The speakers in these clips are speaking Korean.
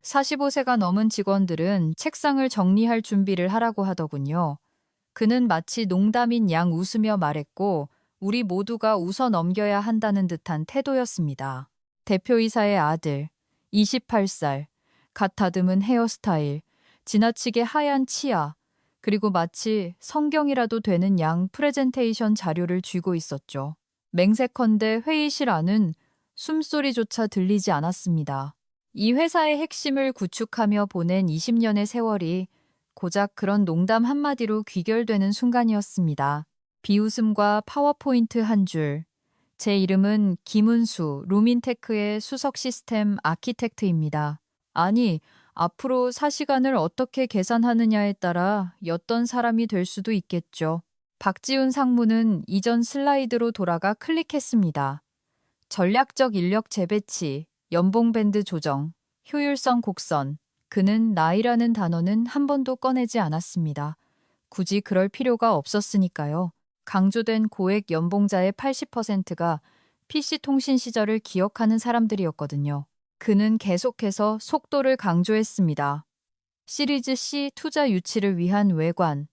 45세가 넘은 직원들은 책상을 정리할 준비를 하라고 하더군요. 그는 마치 농담인 양 웃으며 말했고 우리 모두가 웃어 넘겨야 한다는 듯한 태도였습니다. 대표이사의 아들, 28살, 갓 다듬은 헤어스타일, 지나치게 하얀 치아, 그리고 마치 성경이라도 되는 양 프레젠테이션 자료를 쥐고 있었죠. 맹세컨대 회의실 안은 숨소리조차 들리지 않았습니다. 이 회사의 핵심을 구축하며 보낸 20년의 세월이 고작 그런 농담 한마디로 귀결되는 순간이었습니다. 비웃음과 파워포인트 한 줄. 제 이름은 김은수, 루민테크의 수석 시스템 아키텍트입니다. 아니, 앞으로 사시간을 어떻게 계산하느냐에 따라 옅던 사람이 될 수도 있겠죠. 박지훈 상무는 이전 슬라이드로 돌아가 클릭했습니다. 전략적 인력 재배치, 연봉 밴드 조정, 효율성 곡선. 그는 나이라는 단어는 한 번도 꺼내지 않았습니다. 굳이 그럴 필요가 없었으니까요. 강조된 고액 연봉자의 80%가 PC통신 시절을 기억하는 사람들이었거든요. 그는 계속해서 속도를 강조했습니다. 시리즈 C 투자 유치를 위한 외관,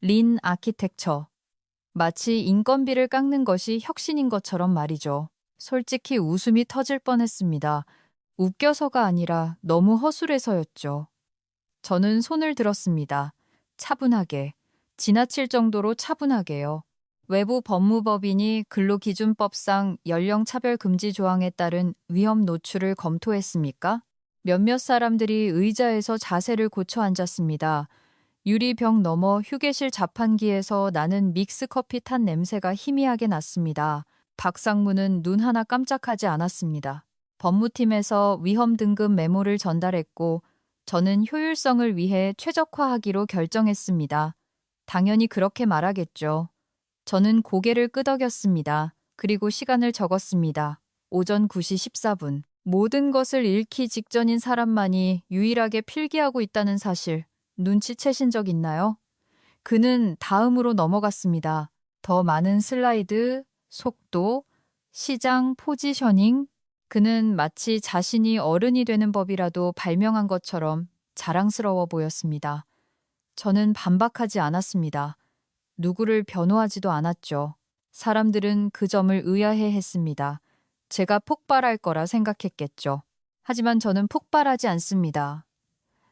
린 아키텍처. 마치 인건비를 깎는 것이 혁신인 것처럼 말이죠. 솔직히 웃음이 터질 뻔했습니다. 웃겨서가 아니라 너무 허술해서였죠. 저는 손을 들었습니다. 차분하게, 지나칠 정도로 차분하게요. 외부 법무법인이 근로기준법상 연령차별금지 조항에 따른 위험 노출을 검토했습니까? 몇몇 사람들이 의자에서 자세를 고쳐 앉았습니다. 유리병 너머 휴게실 자판기에서 나는 믹스커피 탄 냄새가 희미하게 났습니다. 박상무는 눈 하나 깜짝하지 않았습니다. 법무팀에서 위험 등급 메모를 전달했고 저는 효율성을 위해 최적화하기로 결정했습니다. 당연히 그렇게 말하겠죠. 저는 고개를 끄덕였습니다. 그리고 시간을 적었습니다. 오전 9시 14분. 모든 것을 잃기 직전인 사람만이 유일하게 필기하고 있다는 사실 눈치채신 적 있나요? 그는 다음으로 넘어갔습니다. 더 많은 슬라이드, 속도, 시장, 포지셔닝. 그는 마치 자신이 어른이 되는 법이라도 발명한 것처럼 자랑스러워 보였습니다. 저는 반박하지 않았습니다. 누구를 변호하지도 않았죠. 사람들은 그 점을 의아해했습니다. 제가 폭발할 거라 생각했겠죠. 하지만 저는 폭발하지 않습니다.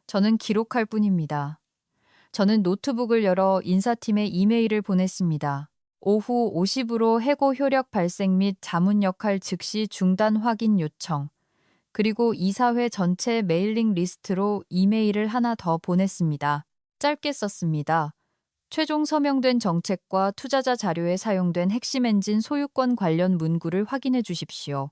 저는 기록할 뿐입니다. 저는 노트북을 열어 인사팀에 이메일을 보냈습니다. 오후 50으로 해고 효력 발생 및 자문 역할 즉시 중단 확인 요청. 그리고 이사회 전체 메일링 리스트로 이메일을 하나 더 보냈습니다. 짧게 썼습니다. 최종 서명된 정책과 투자자 자료에 사용된 핵심 엔진 소유권 관련 문구를 확인해 주십시오.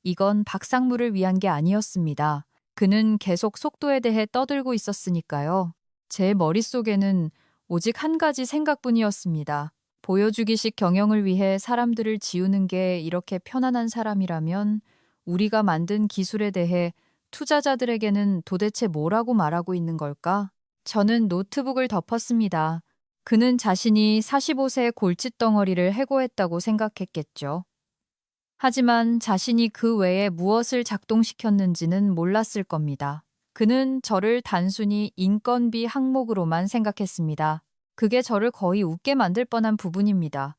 이건 박상무를 위한 게 아니었습니다. 그는 계속 속도에 대해 떠들고 있었으니까요. 제 머릿속에는 오직 한 가지 생각뿐이었습니다. 보여주기식 경영을 위해 사람들을 지우는 게 이렇게 편안한 사람이라면 우리가 만든 기술에 대해 투자자들에게는 도대체 뭐라고 말하고 있는 걸까? 저는 노트북을 덮었습니다. 그는 자신이 45세의 골칫덩어리를 해고했다고 생각했겠죠. 하지만 자신이 그 외에 무엇을 작동시켰는지는 몰랐을 겁니다. 그는 저를 단순히 인건비 항목으로만 생각했습니다. 그게 저를 거의 웃게 만들 뻔한 부분입니다.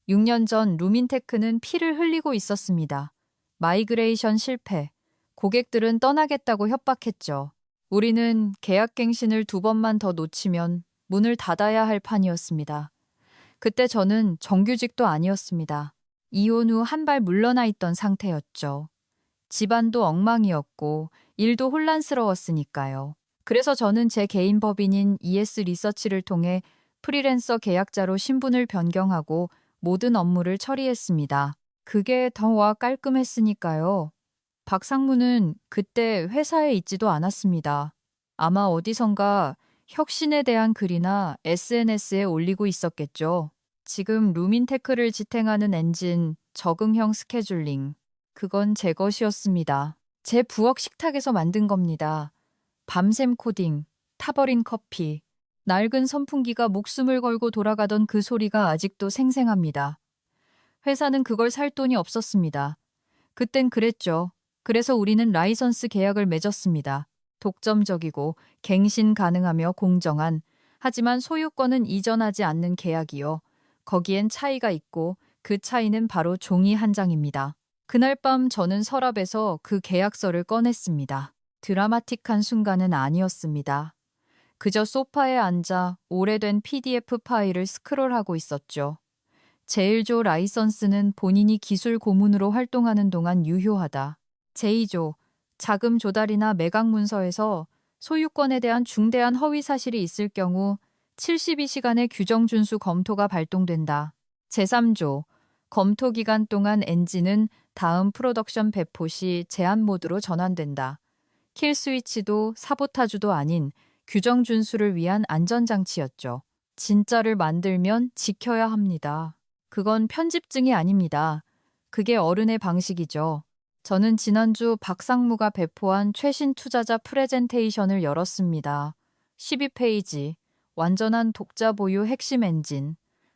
6년 전 루민테크는 피를 흘리고 있었습니다. 마이그레이션 실패, 고객들은 떠나겠다고 협박했죠. 우리는 계약갱신을 2번만 더 놓치면 문을 닫아야 할 판이었습니다. 그때 저는 정규직도 아니었습니다. 이혼 후 한 발 물러나 있던 상태였죠. 집안도 엉망이었고 일도 혼란스러웠으니까요. 그래서 저는 제 개인 법인인 ES 리서치를 통해 프리랜서 계약자로 신분을 변경하고 모든 업무를 처리했습니다. 그게 더와 깔끔했으니까요. 박상무는 그때 회사에 있지도 않았습니다. 아마 어디선가 혁신에 대한 글이나 SNS에 올리고 있었겠죠. 지금 루민테크를 지탱하는 엔진, 적응형 스케줄링. 그건 제 것이었습니다. 제 부엌 식탁에서 만든 겁니다. 밤샘 코딩, 타버린 커피, 낡은 선풍기가 목숨을 걸고 돌아가던 그 소리가 아직도 생생합니다. 회사는 그걸 살 돈이 없었습니다. 그땐 그랬죠. 그래서 우리는 라이선스 계약을 맺었습니다. 독점적이고 갱신 가능하며 공정한, 하지만 소유권은 이전하지 않는 계약이요. 거기엔 차이가 있고 그 차이는 바로 종이 한 장입니다. 그날 밤 저는 서랍에서 그 계약서를 꺼냈습니다. 드라마틱한 순간은 아니었습니다. 그저 소파에 앉아 오래된 PDF 파일을 스크롤하고 있었죠. 제1조 라이선스는 본인이 기술 고문으로 활동하는 동안 유효하다. 제2조 자금 조달이나 매각 문서에서 소유권에 대한 중대한 허위 사실이 있을 경우 72시간의 규정 준수 검토가 발동된다. 제3조 검토 기간 동안 엔진은 다음 프로덕션 배포 시 제한 모드로 전환된다. 킬 스위치도 사보타주도 아닌 규정 준수를 위한 안전장치였죠. 진짜를 만들면 지켜야 합니다. 그건 편집증이 아닙니다. 그게 어른의 방식이죠. 저는 지난주 박상무가 배포한 최신 투자자 프레젠테이션을 열었습니다. 12페이지, 완전한 독자 보유 핵심 엔진.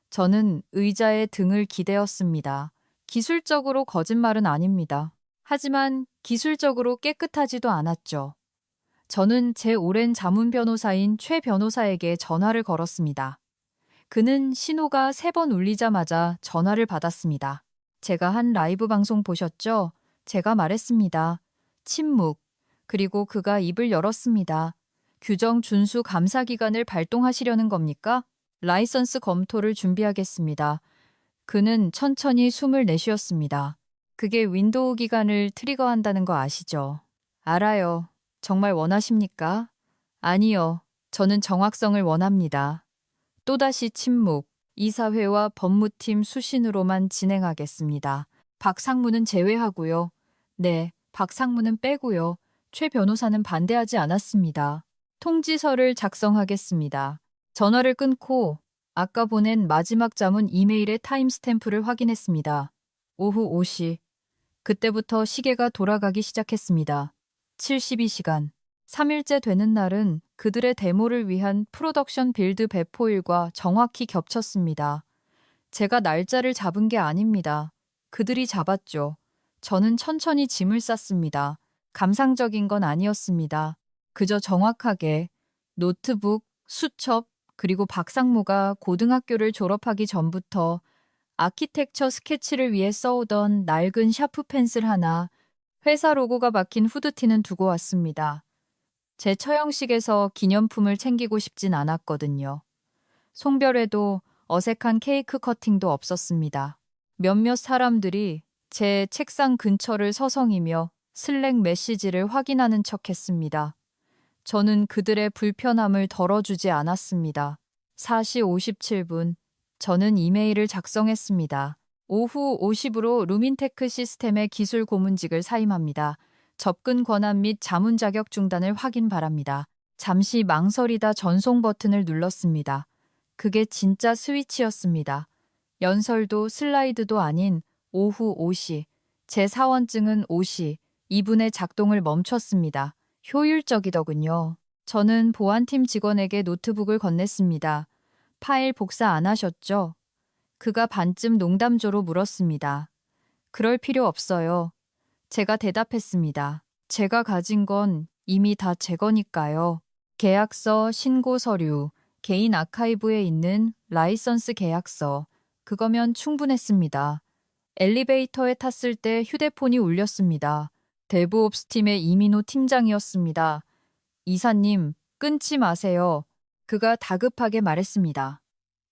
저는 의자에 등을 기대었습니다. 기술적으로 거짓말은 아닙니다. 하지만 기술적으로 깨끗하지도 않았죠. 저는 제 오랜 자문 변호사인 최 변호사에게 전화를 걸었습니다. 그는 신호가 3번 울리자마자 전화를 받았습니다. 제가 한 라이브 방송 보셨죠? 제가 말했습니다. 침묵. 그리고 그가 입을 열었습니다. 규정 준수 감사 기간을 발동하시려는 겁니까? 라이선스 검토를 준비하겠습니다. 그는 천천히 숨을 내쉬었습니다. 그게 윈도우 기간을 트리거한다는 거 아시죠? 알아요. 정말 원하십니까? 아니요. 저는 정확성을 원합니다. 또다시 침묵. 이사회와 법무팀 수신으로만 진행하겠습니다. 박상무는 제외하고요. 네, 박상무는 빼고요. 최 변호사는 반대하지 않았습니다. 통지서를 작성하겠습니다. 전화를 끊고 아까 보낸 마지막 자문 이메일의 타임스탬프를 확인했습니다. 오후 5시. 그때부터 시계가 돌아가기 시작했습니다. 72시간. 3일째 되는 날은 그들의 데모를 위한 프로덕션 빌드 배포일과 정확히 겹쳤습니다. 제가 날짜를 잡은 게 아닙니다. 그들이 잡았죠. 저는 천천히 짐을 쌌습니다. 감상적인 건 아니었습니다. 그저 정확하게 노트북, 수첩, 그리고 박상무가 고등학교를 졸업하기 전부터 아키텍처 스케치를 위해 써오던 낡은 샤프 펜슬 하나, 회사 로고가 박힌 후드티는 두고 왔습니다. 제 처형식에서 기념품을 챙기고 싶진 않았거든요. 송별회도 어색한 케이크 커팅도 없었습니다. 몇몇 사람들이 제 책상 근처를 서성이며 슬랙 메시지를 확인하는 척했습니다. 저는 그들의 불편함을 덜어주지 않았습니다. 4시 57분, 저는 이메일을 작성했습니다. 오후 50으로 루민테크 시스템의 기술 고문직을 사임합니다. 접근 권한 및 자문 자격 중단을 확인 바랍니다. 잠시 망설이다 전송 버튼을 눌렀습니다. 그게 진짜 스위치였습니다. 연설도 슬라이드도 아닌 오후 5시, 제 사원증은 5시, 2분의 작동을 멈췄습니다. 효율적이더군요. 저는 보안팀 직원에게 노트북을 건넸습니다. 파일 복사 안 하셨죠? 그가 반쯤 농담조로 물었습니다. 그럴 필요 없어요. 제가 대답했습니다. 제가 가진 건 이미 다 제 거니까요. 계약서, 신고 서류, 개인 아카이브에 있는 라이선스 계약서, 그거면 충분했습니다. 엘리베이터에 탔을 때 휴대폰이 울렸습니다. 데브옵스 팀의 이민호 팀장이었습니다. 이사님, 끊지 마세요. 그가 다급하게 말했습니다.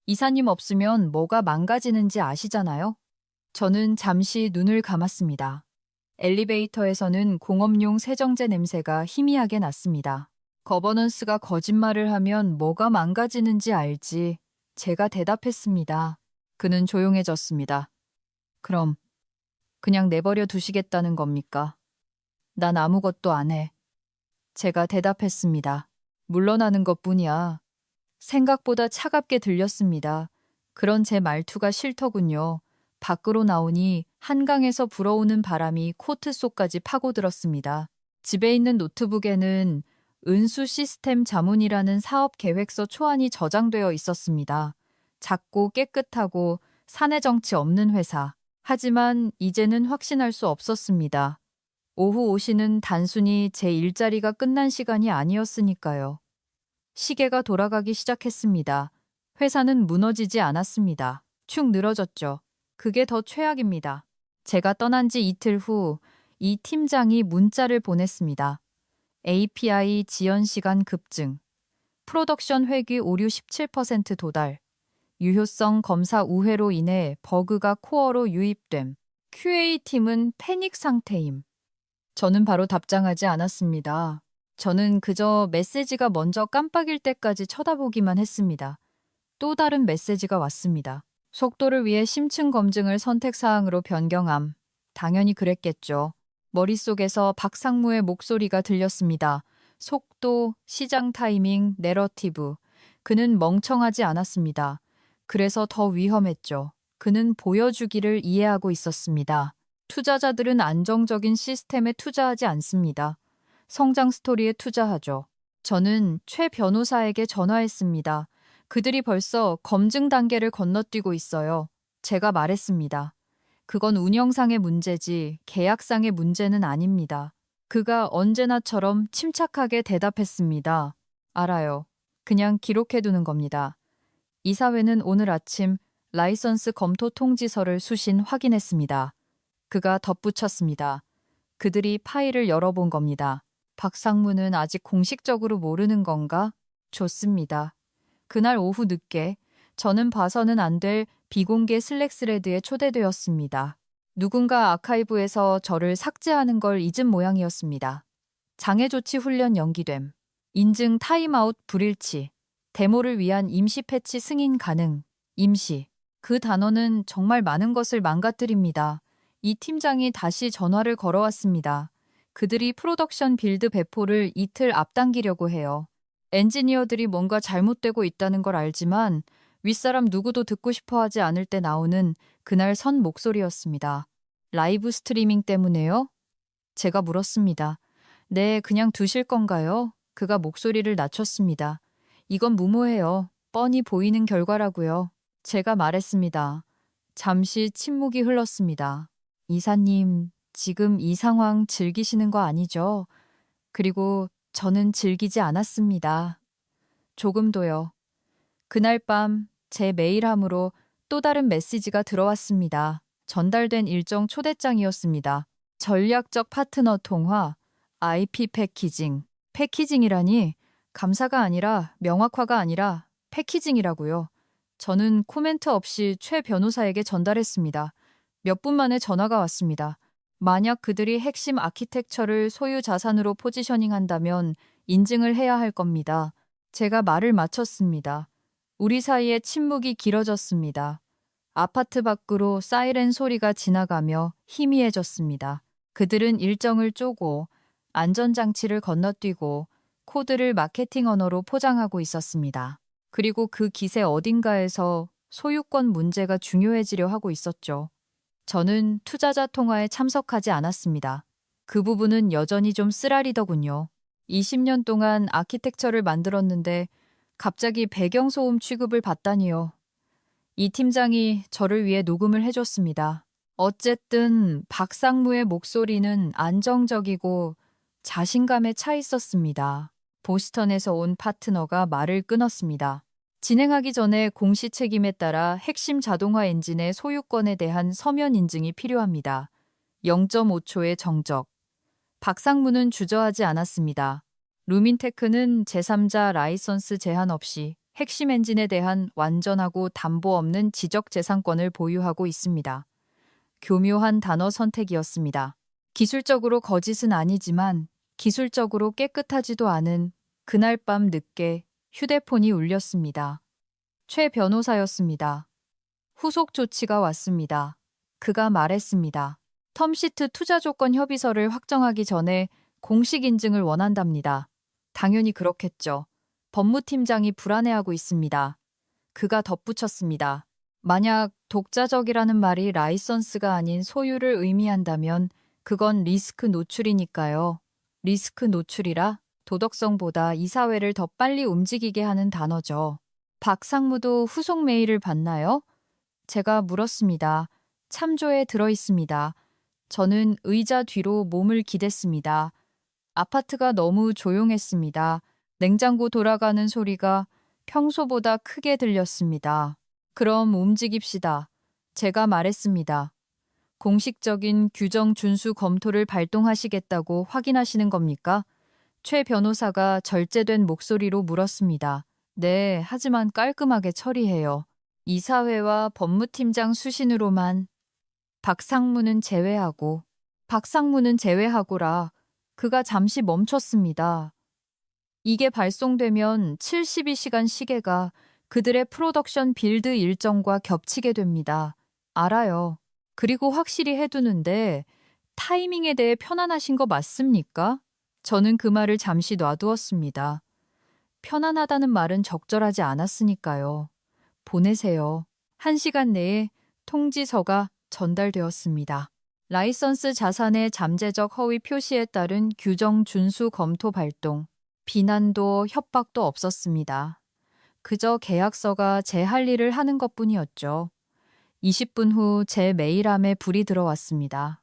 이사님 없으면 뭐가 망가지는지 아시잖아요? 저는 잠시 눈을 감았습니다. 엘리베이터에서는 공업용 세정제 냄새가 희미하게 났습니다. 거버넌스가 거짓말을 하면 뭐가 망가지는지 알지. 제가 대답했습니다. 그는 조용해졌습니다. 그럼 그냥 내버려 두시겠다는 겁니까? 난 아무것도 안 해. 제가 대답했습니다. 물러나는 것뿐이야. 생각보다 차갑게 들렸습니다. 그런 제 말투가 싫더군요. 밖으로 나오니 한강에서 불어오는 바람이 코트 속까지 파고들었습니다. 집에 있는 노트북에는 은수 시스템 자문이라는 사업 계획서 초안이 저장되어 있었습니다. 작고 깨끗하고 사내 정치 없는 회사. 하지만 이제는 확신할 수 없었습니다. 오후 5시는 단순히 제 일자리가 끝난 시간이 아니었으니까요. 시계가 돌아가기 시작했습니다. 회사는 무너지지 않았습니다. 축 늘어졌죠. 그게 더 최악입니다. 제가 떠난 지 이틀 후 이 팀장이 문자를 보냈습니다. API 지연 시간 급증, 프로덕션 회귀 오류 17% 도달, 유효성 검사 우회로 인해 버그가 코어로 유입됨, QA팀은 패닉 상태임. 저는 바로 답장하지 않았습니다. 저는 그저 메시지가 먼저 깜빡일 때까지 쳐다보기만 했습니다. 또 다른 메시지가 왔습니다. 속도를 위해 심층 검증을 선택 사항으로 변경함. 당연히 그랬겠죠. 머릿속에서 박상무의 목소리가 들렸습니다. 속도, 시장 타이밍, 내러티브. 그는 멍청하지 않았습니다. 그래서 더 위험했죠. 그는 보여주기를 이해하고 있었습니다. 투자자들은 안정적인 시스템에 투자하지 않습니다. 성장 스토리에 투자하죠. 저는 최 변호사에게 전화했습니다. 그들이 벌써 검증 단계를 건너뛰고 있어요. 제가 말했습니다. 그건 운영상의 문제지 계약상의 문제는 아닙니다. 그가 언제나처럼 침착하게 대답했습니다. 알아요. 그냥 기록해두는 겁니다. 이사회는 오늘 아침 라이선스 검토 통지서를 수신 확인했습니다. 그가 덧붙였습니다. 그들이 파일을 열어본 겁니다. 박상무는 아직 공식적으로 모르는 건가? 좋습니다. 그날 오후 늦게 저는 봐서는 안 될 비공개 슬랙 스레드에 초대되었습니다. 누군가 아카이브에서 저를 삭제하는 걸 잊은 모양이었습니다. 장애조치 훈련 연기됨, 인증 타임아웃 불일치, 데모를 위한 임시 패치 승인 가능, 임시. 그 단어는 정말 많은 것을 망가뜨립니다. 이 팀장이 다시 전화를 걸어왔습니다. 그들이 프로덕션 빌드 배포를 이틀 앞당기려고 해요. 엔지니어들이 뭔가 잘못되고 있다는 걸 알지만 윗사람 누구도 듣고 싶어 하지 않을 때 나오는 그날 선 목소리였습니다. 라이브 스트리밍 때문에요? 제가 물었습니다. 네, 그냥 두실 건가요? 그가 목소리를 낮췄습니다. 이건 무모해요. 뻔히 보이는 결과라고요. 제가 말했습니다. 잠시 침묵이 흘렀습니다. 이사님, 지금 이 상황 즐기시는 거 아니죠? 그리고 저는 즐기지 않았습니다. 조금도요. 그날 밤 제 메일함으로 또 다른 메시지가 들어왔습니다. 전달된 일정 초대장이었습니다. 전략적 파트너 통화, IP 패키징. 패키징이라니 감사가 아니라 명확화가 아니라 패키징이라고요. 저는 코멘트 없이 최 변호사에게 전달했습니다. 몇 분 만에 전화가 왔습니다. 만약 그들이 핵심 아키텍처를 소유 자산으로 포지셔닝한다면 인증을 해야 할 겁니다. 제가 말을 마쳤습니다. 우리 사이에 침묵이 길어졌습니다. 아파트 밖으로 사이렌 소리가 지나가며 희미해졌습니다. 그들은 일정을 쪼고 안전장치를 건너뛰고 코드를 마케팅 언어로 포장하고 있었습니다. 그리고 그 기세 어딘가에서 소유권 문제가 중요해지려 하고 있었죠. 저는 투자자 통화에 참석하지 않았습니다. 그 부분은 여전히 좀 쓰라리더군요. 20년 동안 아키텍처를 만들었는데 갑자기 배경소음 취급을 받다니요. 이 팀장이 저를 위해 녹음을 해줬습니다. 어쨌든 박상무의 목소리는 안정적이고 자신감에 차 있었습니다. 보스턴에서 온 파트너가 말을 끊었습니다. 진행하기 전에 공시 책임에 따라 핵심 자동화 엔진의 소유권에 대한 서면 인증이 필요합니다. 0.5초의 정적. 박상무는 주저하지 않았습니다. 루민테크는 제3자 라이선스 제한 없이 핵심 엔진에 대한 완전하고 담보 없는 지적재산권을 보유하고 있습니다. 교묘한 단어 선택이었습니다. 기술적으로 거짓은 아니지만 기술적으로 깨끗하지도 않은 그날 밤 늦게 휴대폰이 울렸습니다. 최 변호사였습니다. 후속 조치가 왔습니다. 그가 말했습니다. 텀시트 투자 조건 협의서를 확정하기 전에 공식 인증을 원한답니다. 당연히 그렇겠죠. 법무팀장이 불안해하고 있습니다. 그가 덧붙였습니다. 만약 독자적이라는 말이 라이선스가 아닌 소유를 의미한다면 그건 리스크 노출이니까요. 리스크 노출이라 도덕성보다 이사회를 더 빨리 움직이게 하는 단어죠. 박상무도 후속 메일을 봤나요? 제가 물었습니다. 참조에 들어 있습니다. 저는 의자 뒤로 몸을 기댔습니다. 아파트가 너무 조용했습니다. 냉장고 돌아가는 소리가 평소보다 크게 들렸습니다. 그럼 움직입시다. 제가 말했습니다. 공식적인 규정 준수 검토를 발동하시겠다고 확인하시는 겁니까? 최 변호사가 절제된 목소리로 물었습니다. 네, 하지만 깔끔하게 처리해요. 이사회와 법무팀장 수신으로만. 박상무는 제외하고. 박상무는 제외하고라. 그가 잠시 멈췄습니다. 이게 발송되면 72시간 시계가 그들의 프로덕션 빌드 일정과 겹치게 됩니다. 알아요. 그리고 확실히 해두는데 타이밍에 대해 편안하신 거 맞습니까? 저는 그 말을 잠시 놔두었습니다. 편안하다는 말은 적절하지 않았으니까요. 보내세요. 1시간 내에 통지서가 전달되었습니다. 라이선스 자산의 잠재적 허위 표시에 따른 규정 준수 검토 발동. 비난도 협박도 없었습니다. 그저 계약서가 제 할 일을 하는 것뿐이었죠. 20분 후 제 메일함에 불이 들어왔습니다.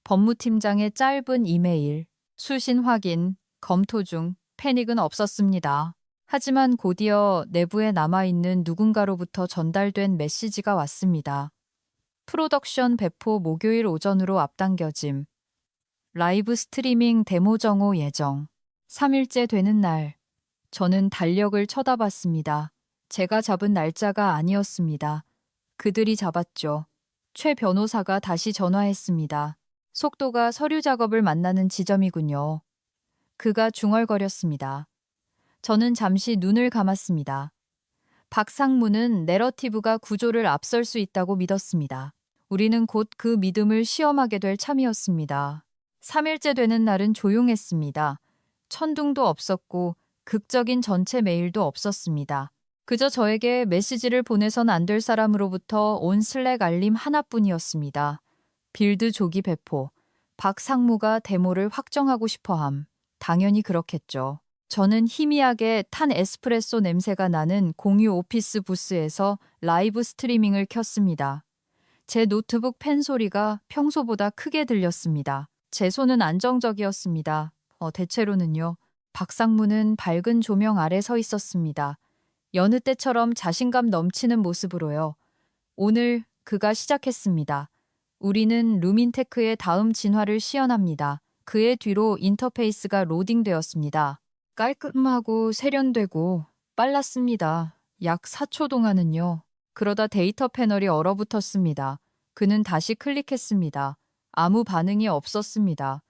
법무팀장의 짧은 이메일, 수신 확인, 검토 중, 패닉은 없었습니다. 하지만 곧이어 내부에 남아있는 누군가로부터 전달된 메시지가 왔습니다. 프로덕션 배포 목요일 오전으로 앞당겨짐. 라이브 스트리밍 데모 정오 예정. 3일째 되는 날. 저는 달력을 쳐다봤습니다. 제가 잡은 날짜가 아니었습니다. 그들이 잡았죠. 최 변호사가 다시 전화했습니다. 속도가 서류 작업을 만나는 지점이군요. 그가 중얼거렸습니다. 저는 잠시 눈을 감았습니다. 박상무는 내러티브가 구조를 앞설 수 있다고 믿었습니다. 우리는 곧 그 믿음을 시험하게 될 참이었습니다. 3일째 되는 날은 조용했습니다. 천둥도 없었고 극적인 전체 메일도 없었습니다. 그저 저에게 메시지를 보내선 안 될 사람으로부터 온 슬랙 알림 하나뿐이었습니다. 빌드 조기 배포. 박상무가 데모를 확정하고 싶어함. 당연히 그렇겠죠. 저는 희미하게 탄 에스프레소 냄새가 나는 공유 오피스 부스에서 라이브 스트리밍을 켰습니다. 제 노트북 펜 소리가 평소보다 크게 들렸습니다. 제 손은 안정적이었습니다. 대체로는요. 박상무는 밝은 조명 아래 서 있었습니다. 여느 때처럼 자신감 넘치는 모습으로요. 오늘 그가 시작했습니다. 우리는 루민테크의 다음 진화를 시연합니다. 그의 뒤로 인터페이스가 로딩되었습니다. 깔끔하고 세련되고 빨랐습니다. 약 4초 동안은요. 그러다 데이터 패널이 얼어붙었습니다. 그는 다시 클릭했습니다. 아무 반응이 없었습니다.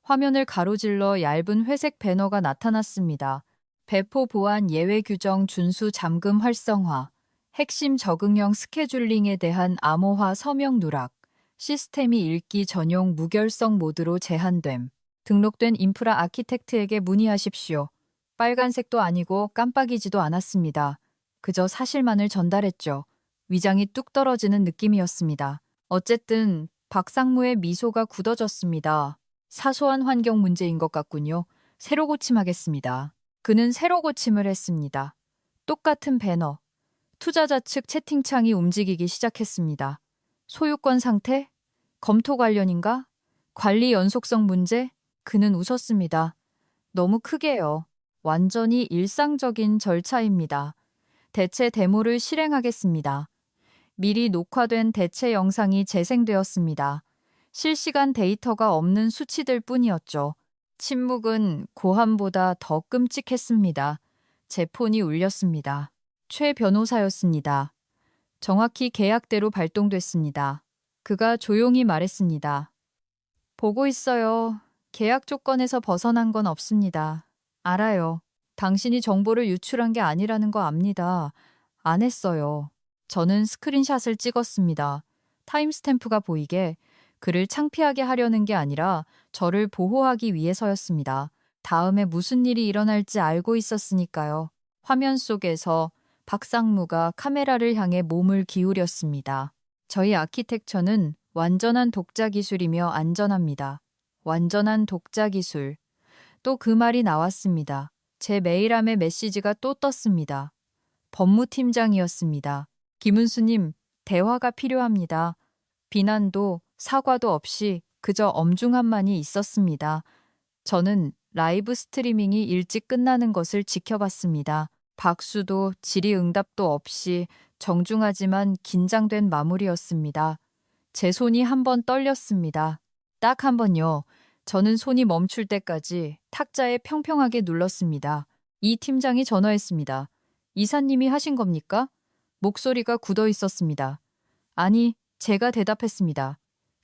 화면을 가로질러 얇은 회색 배너가 나타났습니다. 배포 보안 예외 규정 준수 잠금 활성화, 핵심 적응형 스케줄링에 대한 암호화 서명 누락, 시스템이 읽기 전용 무결성 모드로 제한됨, 등록된 인프라 아키텍트에게 문의하십시오. 빨간색도 아니고 깜빡이지도 않았습니다. 그저 사실만을 전달했죠. 위장이 뚝 떨어지는 느낌이었습니다. 어쨌든 박상무의 미소가 굳어졌습니다. 사소한 환경 문제인 것 같군요. 새로 고침하겠습니다. 그는 새로 고침을 했습니다. 똑같은 배너. 투자자 측 채팅창이 움직이기 시작했습니다. 소유권 상태? 검토 관련인가? 관리 연속성 문제? 그는 웃었습니다. 너무 크게요. 완전히 일상적인 절차입니다. 대체 데모를 실행하겠습니다. 미리 녹화된 대체 영상이 재생되었습니다. 실시간 데이터가 없는 수치들 뿐이었죠. 침묵은 고함보다 더 끔찍했습니다. 제 폰이 울렸습니다. 최 변호사였습니다. 정확히 계약대로 발동됐습니다. 그가 조용히 말했습니다. 보고 있어요. 계약 조건에서 벗어난 건 없습니다. 알아요. 당신이 정보를 유출한 게 아니라는 거 압니다. 안 했어요. 저는 스크린샷을 찍었습니다. 타임스탬프가 보이게 그를 창피하게 하려는 게 아니라 저를 보호하기 위해서였습니다. 다음에 무슨 일이 일어날지 알고 있었으니까요. 화면 속에서 박상무가 카메라를 향해 몸을 기울였습니다. 저희 아키텍처는 완전한 독자 기술이며 안전합니다. 완전한 독자 기술. 또 그 말이 나왔습니다. 제 메일함에 메시지가 또 떴습니다. 법무팀장이었습니다. 김은수님, 대화가 필요합니다. 비난도 사과도 없이 그저 엄중함만이 있었습니다. 저는 라이브 스트리밍이 일찍 끝나는 것을 지켜봤습니다. 박수도 질의응답도 없이 정중하지만 긴장된 마무리였습니다. 제 손이 한 번 떨렸습니다. 딱 한 번요. 저는 손이 멈출 때까지 탁자에 평평하게 눌렀습니다. 이 팀장이 전화했습니다. 이사님이 하신 겁니까? 목소리가 굳어 있었습니다. 아니, 제가 대답했습니다.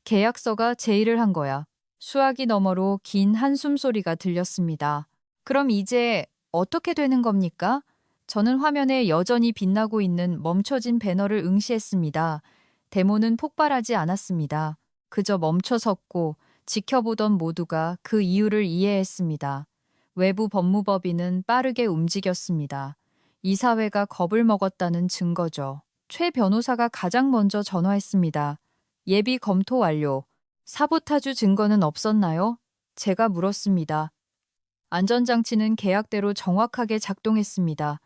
계약서가 제의를 한 거야. 수화기 너머로 긴 한숨 소리가 들렸습니다. 그럼 이제 어떻게 되는 겁니까? 저는 화면에 여전히 빛나고 있는 멈춰진 배너를 응시했습니다. 데모는 폭발하지 않았습니다. 그저 멈춰섰고 지켜보던 모두가 그 이유를 이해했습니다. 외부 법무법인은 빠르게 움직였습니다. 이사회가 겁을 먹었다는 증거죠. 최 변호사가 가장 먼저 전화했습니다. 예비 검토 완료. 사보타주 증거는 없었나요? 제가 물었습니다. 안전장치는 계약대로 정확하게 작동했습니다.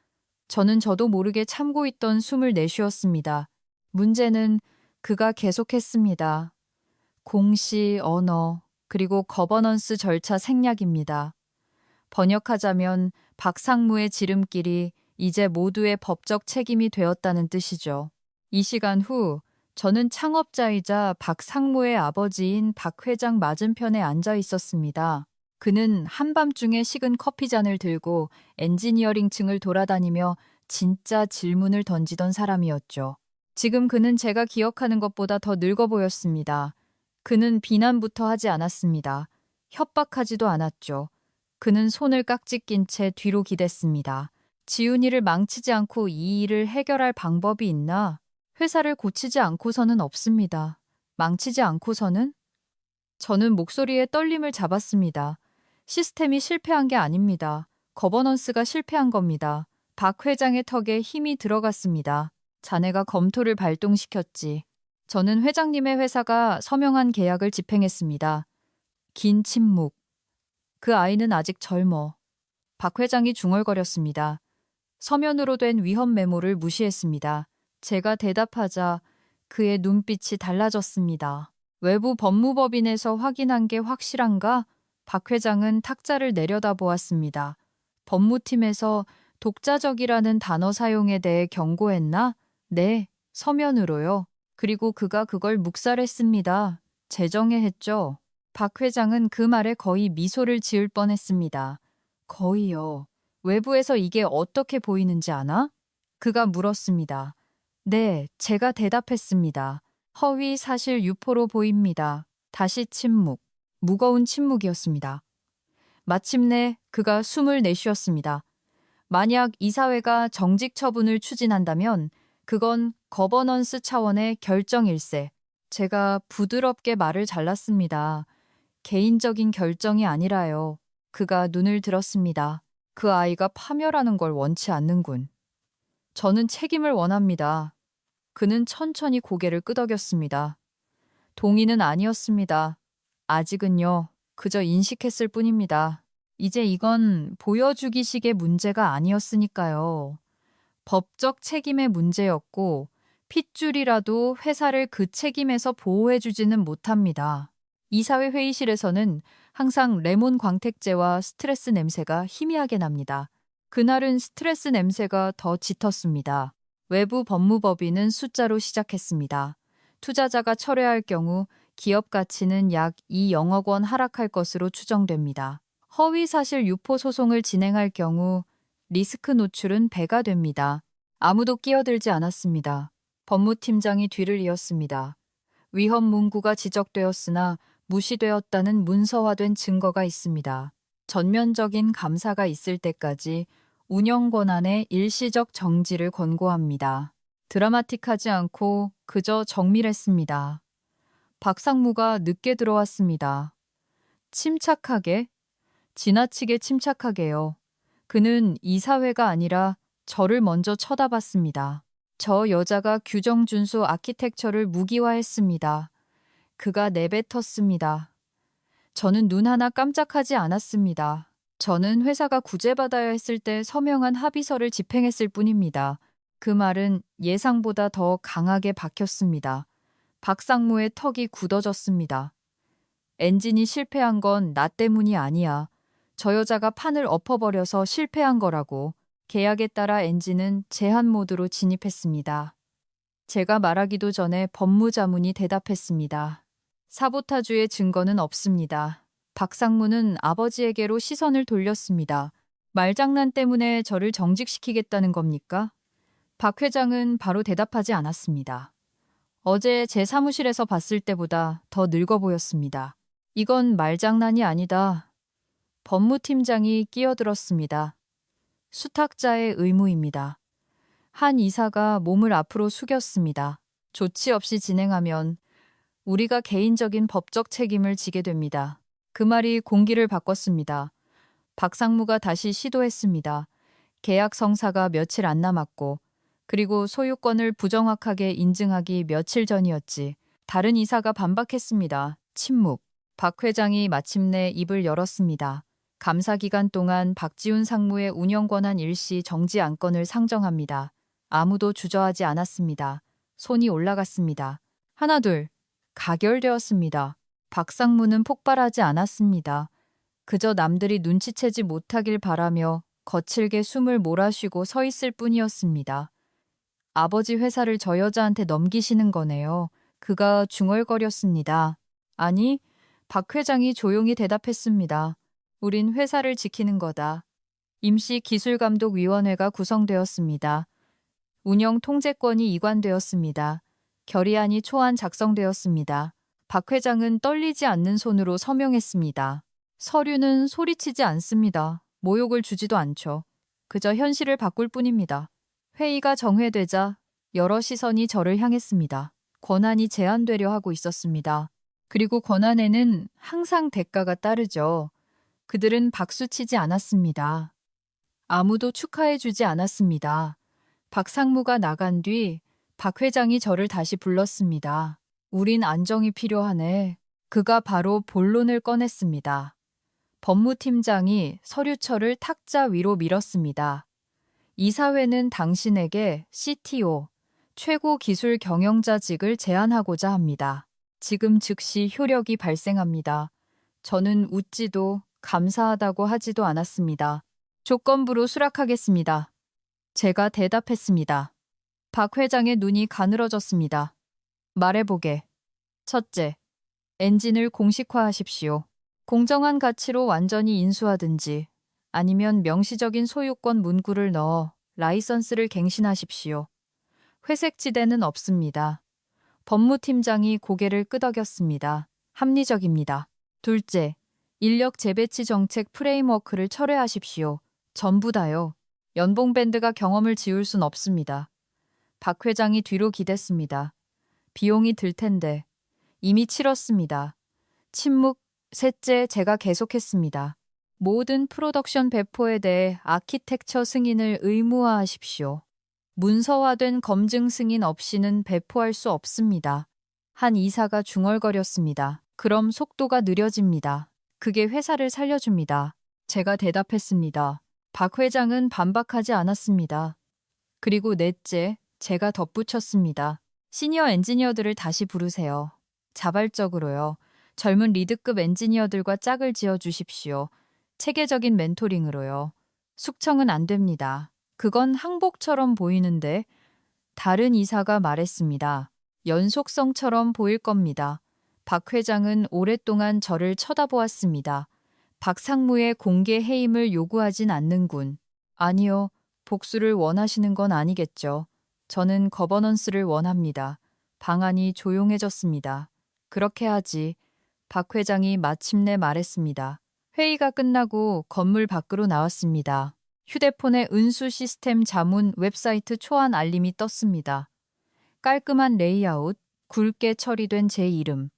저는 저도 모르게 참고 있던 숨을 내쉬었습니다. 문제는 그가 계속했습니다. 공시, 언어, 그리고 거버넌스 절차 생략입니다. 번역하자면 박상무의 지름길이 이제 모두의 법적 책임이 되었다는 뜻이죠. 이 시간 후 저는 창업자이자 박상무의 아버지인 박 회장 맞은편에 앉아 있었습니다. 그는 한밤중에 식은 커피잔을 들고 엔지니어링 층을 돌아다니며 진짜 질문을 던지던 사람이었죠. 지금 그는 제가 기억하는 것보다 더 늙어 보였습니다. 그는 비난부터 하지 않았습니다. 협박하지도 않았죠. 그는 손을 깍지 낀 채 뒤로 기댔습니다. 지훈이를 망치지 않고 이 일을 해결할 방법이 있나? 회사를 고치지 않고서는 없습니다. 망치지 않고서는? 저는 목소리에 떨림을 잡았습니다. 시스템이 실패한 게 아닙니다. 거버넌스가 실패한 겁니다. 박 회장의 턱에 힘이 들어갔습니다. 자네가 검토를 발동시켰지. 저는 회장님의 회사가 서명한 계약을 집행했습니다. 긴 침묵. 그 아이는 아직 젊어. 박 회장이 중얼거렸습니다. 서면으로 된 위헌 메모를 무시했습니다. 제가 대답하자 그의 눈빛이 달라졌습니다. 외부 법무법인에서 확인한 게 확실한가? 박 회장은 탁자를 내려다보았습니다. 법무팀에서 독자적이라는 단어 사용에 대해 경고했나? 네, 서면으로요. 그리고 그가 그걸 묵살했습니다. 재정에 했죠. 박 회장은 그 말에 거의 미소를 지을 뻔했습니다. 거의요. 외부에서 이게 어떻게 보이는지 아나? 그가 물었습니다. 네, 제가 대답했습니다. 허위 사실 유포로 보입니다. 다시 침묵. 무거운 침묵이었습니다. 마침내 그가 숨을 내쉬었습니다. 만약 이사회가 정직 처분을 추진한다면 그건 거버넌스 차원의 결정일세. 제가 부드럽게 말을 잘랐습니다. 개인적인 결정이 아니라요. 그가 눈을 들었습니다. 그 아이가 파멸하는 걸 원치 않는군. 저는 책임을 원합니다. 그는 천천히 고개를 끄덕였습니다. 동의는 아니었습니다. 아직은요. 그저 인식했을 뿐입니다. 이제 이건 보여주기식의 문제가 아니었으니까요. 법적 책임의 문제였고 핏줄이라도 회사를 그 책임에서 보호해주지는 못합니다. 이사회 회의실에서는 항상 레몬 광택제와 스트레스 냄새가 희미하게 납니다. 그날은 스트레스 냄새가 더 짙었습니다. 외부 법무법인은 숫자로 시작했습니다. 투자자가 철회할 경우 기업 가치는 약 2영억 원 하락할 것으로 추정됩니다. 허위사실 유포 소송을 진행할 경우 리스크 노출은 배가 됩니다. 아무도 끼어들지 않았습니다. 법무팀장이 뒤를 이었습니다. 위헌 문구가 지적되었으나 무시되었다는 문서화된 증거가 있습니다. 전면적인 감사가 있을 때까지 운영 권한의 일시적 정지를 권고합니다. 드라마틱하지 않고 그저 정밀했습니다. 박상무가 늦게 들어왔습니다. 침착하게, 지나치게 침착하게요. 그는 이사회가 아니라 저를 먼저 쳐다봤습니다. 저 여자가 규정 준수 아키텍처를 무기화했습니다. 그가 내뱉었습니다. 저는 눈 하나 깜짝하지 않았습니다. 저는 회사가 구제받아야 했을 때 서명한 합의서를 집행했을 뿐입니다. 그 말은 예상보다 더 강하게 박혔습니다. 박상무의 턱이 굳어졌습니다. 엔진이 실패한 건 나 때문이 아니야. 저 여자가 판을 엎어버려서 실패한 거라고. 계약에 따라 엔진은 제한 모드로 진입했습니다. 제가 말하기도 전에 법무자문이 대답했습니다. 사보타주의 증거는 없습니다. 박상무는 아버지에게로 시선을 돌렸습니다. 말장난 때문에 저를 정직시키겠다는 겁니까? 박 회장은 바로 대답하지 않았습니다. 어제 제 사무실에서 봤을 때보다 더 늙어 보였습니다. 이건 말장난이 아니다. 법무팀장이 끼어들었습니다. 수탁자의 의무입니다. 한 이사가 몸을 앞으로 숙였습니다. 조치 없이 진행하면 우리가 개인적인 법적 책임을 지게 됩니다. 그 말이 공기를 바꿨습니다. 박상무가 다시 시도했습니다. 계약 성사가 며칠 안 남았고 그리고 소유권을 부정확하게 인증하기 며칠 전이었지. 다른 이사가 반박했습니다. 침묵. 박 회장이 마침내 입을 열었습니다. 감사 기간 동안 박지훈 상무의 운영 권한 일시 정지 안건을 상정합니다. 아무도 주저하지 않았습니다. 손이 올라갔습니다. 하나 둘. 가결되었습니다. 박상무는 폭발하지 않았습니다. 그저 남들이 눈치채지 못하길 바라며 거칠게 숨을 몰아쉬고 서 있을 뿐이었습니다. 아버지 회사를 저 여자한테 넘기시는 거네요. 그가 중얼거렸습니다. 아니, 박 회장이 조용히 대답했습니다. 우린 회사를 지키는 거다. 임시기술감독위원회가 구성되었습니다. 운영 통제권이 이관되었습니다. 결의안이 초안 작성되었습니다. 박 회장은 떨리지 않는 손으로 서명했습니다. 서류는 소리치지 않습니다. 모욕을 주지도 않죠. 그저 현실을 바꿀 뿐입니다. 회의가 정회되자 여러 시선이 저를 향했습니다. 권한이 제한되려 하고 있었습니다. 그리고 권한에는 항상 대가가 따르죠. 그들은 박수치지 않았습니다. 아무도 축하해주지 않았습니다. 박 상무가 나간 뒤 박 회장이 저를 다시 불렀습니다. 우린 안정이 필요하네. 그가 바로 본론을 꺼냈습니다. 법무팀장이 서류철을 탁자 위로 밀었습니다. 이사회는 당신에게 CTO, 최고 기술 경영자직을 제안하고자 합니다. 지금 즉시 효력이 발생합니다. 저는 웃지도 감사하다고 하지도 않았습니다. 조건부로 수락하겠습니다. 제가 대답했습니다. 박 회장의 눈이 가늘어졌습니다. 말해보게. 첫째, 엔진을 공식화하십시오. 공정한 가치로 완전히 인수하든지 아니면 명시적인 소유권 문구를 넣어 라이선스를 갱신하십시오. 회색지대는 없습니다. 법무팀장이 고개를 끄덕였습니다. 합리적입니다. 둘째, 인력 재배치 정책 프레임워크를 철회하십시오. 전부 다요. 연봉 밴드가 경험을 지울 순 없습니다. 박 회장이 뒤로 기댔습니다. 비용이 들 텐데. 이미 치렀습니다. 침묵. 셋째, 제가 계속했습니다. 모든 프로덕션 배포에 대해 아키텍처 승인을 의무화하십시오. 문서화된 검증 승인 없이는 배포할 수 없습니다. 한 이사가 중얼거렸습니다. 그럼 속도가 느려집니다. 그게 회사를 살려줍니다. 제가 대답했습니다. 박 회장은 반박하지 않았습니다. 그리고 넷째, 제가 덧붙였습니다. 시니어 엔지니어들을 다시 부르세요. 자발적으로요. 젊은 리드급 엔지니어들과 짝을 지어 주십시오. 체계적인 멘토링으로요. 숙청은 안 됩니다. 그건 항복처럼 보이는데 다른 이사가 말했습니다. 연속성처럼 보일 겁니다. 박 회장은 오랫동안 저를 쳐다보았습니다. 박 상무의 공개 해임을 요구하진 않는군. 아니요, 복수를 원하시는 건 아니겠죠. 저는 거버넌스를 원합니다. 방안이 조용해졌습니다. 그렇게 하지. 박 회장이 마침내 말했습니다. 회의가 끝나고 건물 밖으로 나왔습니다. 휴대폰의 은수 시스템 자문 웹사이트 초안 알림이 떴습니다. 깔끔한 레이아웃, 굵게 처리된 제 이름.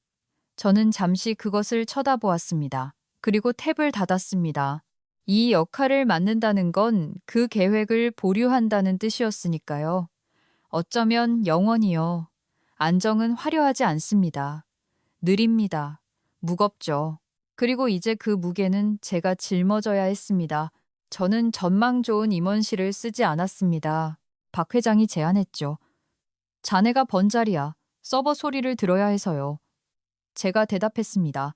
저는 잠시 그것을 쳐다보았습니다. 그리고 탭을 닫았습니다. 이 역할을 맡는다는 건 그 계획을 보류한다는 뜻이었으니까요. 어쩌면 영원히요. 안정은 화려하지 않습니다. 느립니다. 무겁죠. 그리고 이제 그 무게는 제가 짊어져야 했습니다. 저는 전망 좋은 임원실을 쓰지 않았습니다. 박 회장이 제안했죠. 자네가 번 자리야. 서버 소리를 들어야 해서요. 제가 대답했습니다.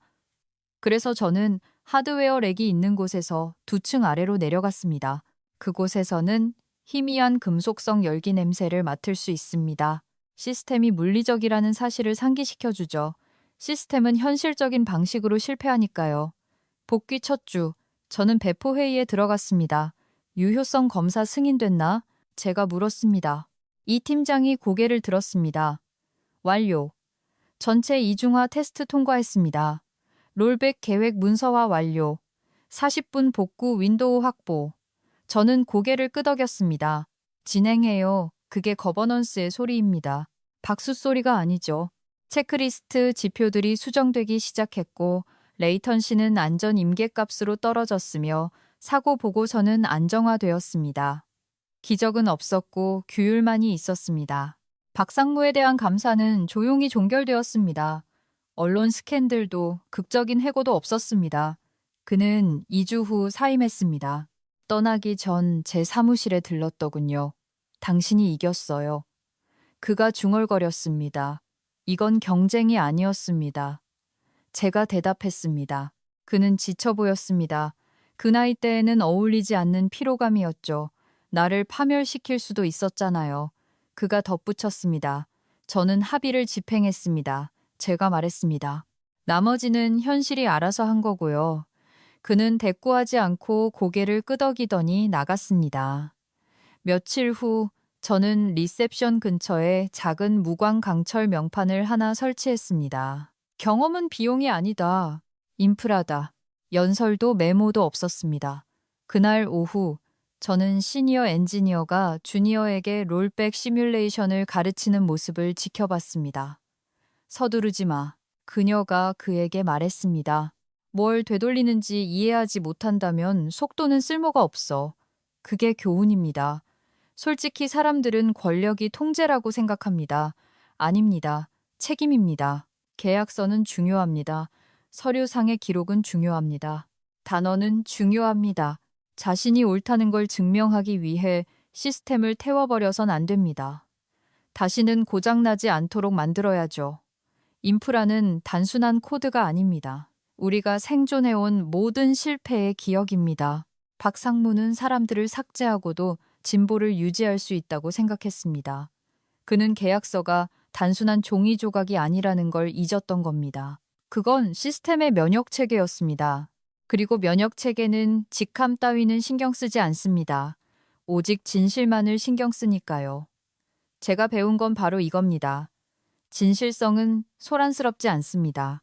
그래서 저는 하드웨어 렉이 있는 곳에서 2층 아래로 내려갔습니다. 그곳에서는 희미한 금속성 열기 냄새를 맡을 수 있습니다. 시스템이 물리적이라는 사실을 상기시켜주죠. 시스템은 현실적인 방식으로 실패하니까요. 복귀 첫 주, 저는 배포 회의에 들어갔습니다. 유효성 검사 승인됐나? 제가 물었습니다. 이 팀장이 고개를 들었습니다. 완료. 전체 이중화 테스트 통과했습니다. 롤백 계획 문서화 완료. 40분 복구 윈도우 확보. 저는 고개를 끄덕였습니다. 진행해요. 그게 거버넌스의 소리입니다. 박수 소리가 아니죠. 체크리스트 지표들이 수정되기 시작했고 레이턴시는 안전 임계값으로 떨어졌으며 사고 보고서는 안정화되었습니다. 기적은 없었고 규율만이 있었습니다. 박상무에 대한 감사는 조용히 종결되었습니다. 언론 스캔들도 극적인 해고도 없었습니다. 그는 2주 후 사임했습니다. 떠나기 전 제 사무실에 들렀더군요. 당신이 이겼어요. 그가 중얼거렸습니다. 이건 경쟁이 아니었습니다. 제가 대답했습니다. 그는 지쳐 보였습니다. 그 나이 때에는 어울리지 않는 피로감이었죠. 나를 파멸시킬 수도 있었잖아요. 그가 덧붙였습니다. 저는 합의를 집행했습니다. 제가 말했습니다. 나머지는 현실이 알아서 한 거고요. 그는 대꾸하지 않고 고개를 끄덕이더니 나갔습니다. 며칠 후 저는 리셉션 근처에 작은 무광 강철 명판을 하나 설치했습니다. 경험은 비용이 아니다. 인프라다. 연설도 메모도 없었습니다. 그날 오후 저는 시니어 엔지니어가 주니어에게 롤백 시뮬레이션을 가르치는 모습을 지켜봤습니다. 서두르지 마. 그녀가 그에게 말했습니다. 뭘 되돌리는지 이해하지 못한다면 속도는 쓸모가 없어. 그게 교훈입니다. 솔직히 사람들은 권력이 통제라고 생각합니다. 아닙니다. 책임입니다. 계약서는 중요합니다. 서류상의 기록은 중요합니다. 단어는 중요합니다. 자신이 옳다는 걸 증명하기 위해 시스템을 태워버려선 안 됩니다. 다시는 고장나지 않도록 만들어야죠. 인프라는 단순한 코드가 아닙니다. 우리가 생존해온 모든 실패의 기억입니다. 박상무는 사람들을 삭제하고도 진보를 유지할 수 있다고 생각했습니다. 그는 계약서가 단순한 종이 조각이 아니라는 걸 잊었던 겁니다. 그건 시스템의 면역 체계였습니다. 그리고 면역 체계는 직함 따위는 신경 쓰지 않습니다. 오직 진실만을 신경 쓰니까요. 제가 배운 건 바로 이겁니다. 진실성은 소란스럽지 않습니다.